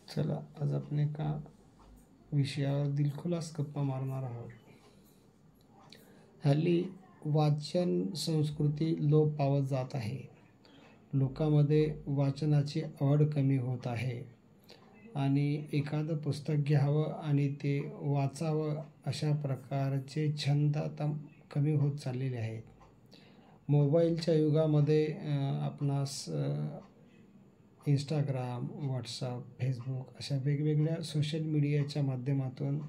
चला, आज आपण एका विषयावर दिलखुलास गप्पा मारणार आहोत. हल्ली वाचन संस्कृती लोप पावत जात आहे. लोकांमध्ये वाचनाची आवड कमी होत आहे आणि एखादं पुस्तक घ्यावं आणि ते वाचावं अशा प्रकारचे छंद आता कमी होत चाललेले आहेत. मोबाईलच्या युगामध्ये आपणास इंस्टाग्राम, व्हॉट्सअप, फेसबुक अशा वेगवेगळ्या सोशल मीडियाच्या माध्यमातून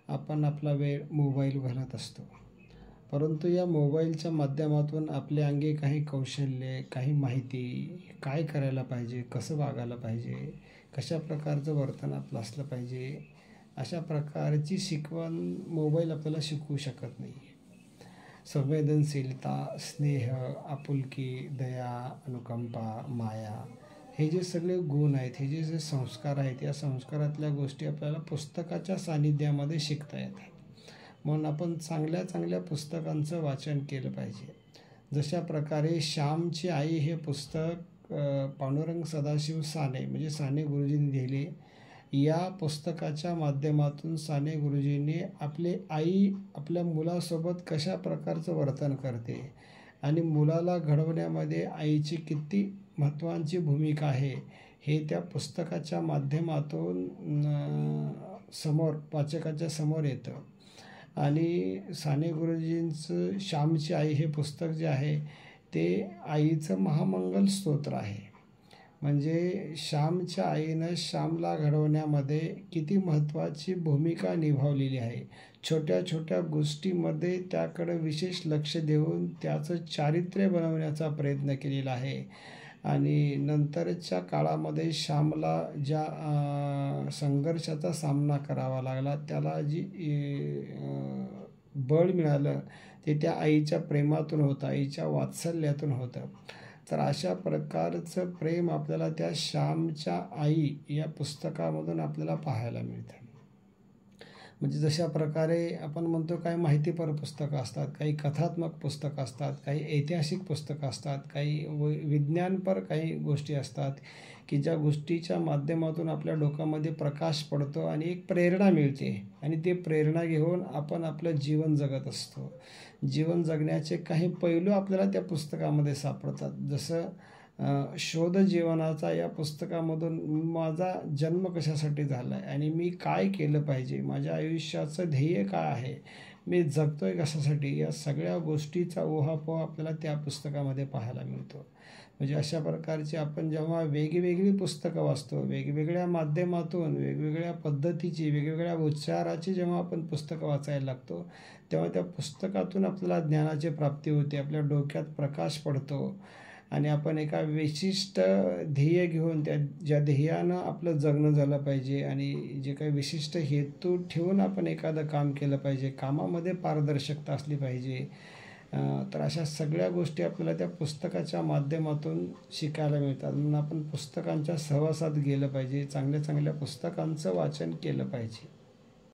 आपण आपला वेळ मोबाईल घालत असतो. परंतु या मोबाईलच्या माध्यमातून आपल्या अंगी काही कौशल्य, काही माहिती, काय करायला पाहिजे, कसं वागायला पाहिजे, कशा प्रकारचं वर्तन आपलं असलं पाहिजे, अशा प्रकारची शिकवण मोबाईल आपल्याला शिकवू शकत नाही. संवेदनशीलता, स्नेह, आपुलकी, दया, अनुकंपा, माया हे जे सगळे गुण आहेत, हे जे संस्कार आहेत, या संस्कारातल्या गोष्टी आपल्याला पुस्तकाच्या सानिध्यामध्ये शिकता येतात. म्हणून आपण चांगल्या चांगल्या पुस्तकांचं वाचन केलं पाहिजे. जशा प्रकारे श्यामची आई हे पुस्तक पांडुरंग सदाशिव साने म्हणजे साने गुरुजींनी लिहिले. या पुस्तकाच्या माध्यमातून साने गुरुजींनी आपली आई आपल्या मुलासोबत कशा प्रकारचं वर्तन करते आणि मुलाला घडवण्यामध्ये आईची किती महत्त्वाची भूमिका आहे हे त्या पुस्तकाच्या माध्यमातून वाचकाच्या समोर येतं. आणि साने गुरुजींचं श्यामची आई हे पुस्तक जे आहे ते आईचं महामंगल स्तोत्र आहे. म्हणजे श्यामच्या आईनं श्यामला घडवण्यामध्ये किती महत्त्वाची भूमिका निभावलेली आहे. छोट्या छोट्या गोष्टीमध्ये त्याकडं विशेष लक्ष देऊन त्याचं चारित्र्य बनवण्याचा प्रयत्न केलेला आहे. आणि नंतरच्या काळामध्ये श्यामला ज्या संघर्षाचा सामना करावा लागला, त्याला जी बळ मिळालं ते त्या आईच्या प्रेमातून होतं, आईच्या वात्सल्यातून होतं. तर अशा प्रकारचं प्रेम आपल्याला त्या श्यामच्या आई या पुस्तकामधून आपल्याला पाहायला मिळतं. म्हणजे जशा प्रकारे आपण म्हणतो काही माहितीपर पुस्तकं असतात, काही कथात्मक पुस्तकं असतात, काही ऐतिहासिक पुस्तकं असतात, काही विज्ञानपर काही गोष्टी असतात की ज्या गोष्टीच्या माध्यमातून आपल्या डोक्यामध्ये प्रकाश पडतो आणि एक प्रेरणा मिळते आणि ते प्रेरणा घेऊन आपण आपलं जीवन जगत असतो. जीवन जगण्याचे काही पैलू आपल्याला त्या पुस्तकामध्ये सापडतात. जसं शोध जीवनाचा या पुस्तकामधून माझा जन्म कशासाठी झाला आहे आणि मी काय केलं पाहिजे, माझ्या आयुष्याचं ध्येय काय आहे, मी जगतो आहे कशासाठी, या सगळ्या गोष्टीचा उहापोह आपल्याला त्या पुस्तकामध्ये पाहायला मिळतो. म्हणजे अशा प्रकारची आपण जेव्हा वेगवेगळी पुस्तकं वाचतो, वेगवेगळ्या माध्यमातून वेगवेगळ्या पद्धतीची, वेगवेगळ्या उच्चाराची जेव्हा आपण पुस्तकं वाचायला लागतो, तेव्हा त्या पुस्तकातून आपल्याला ज्ञानाची प्राप्ती होते, आपल्या डोक्यात प्रकाश पडतो आणि आपण एका विशिष्ट ध्येय घेऊन ज्या ध्येयानं आपलं जगणं झालं पाहिजे आणि जे काही विशिष्ट हेतू ठेवून आपण एखादं काम केलं पाहिजे, कामामध्ये पारदर्शकता असली पाहिजे. तर अशा सगळ्या गोष्टी आपल्याला त्या पुस्तकाच्या माध्यमातून शिकायला मिळतात. म्हणून आपण पुस्तकांच्या सहवासात गेलं पाहिजे, चांगल्या चांगल्या पुस्तकांचं वाचन केलं पाहिजे.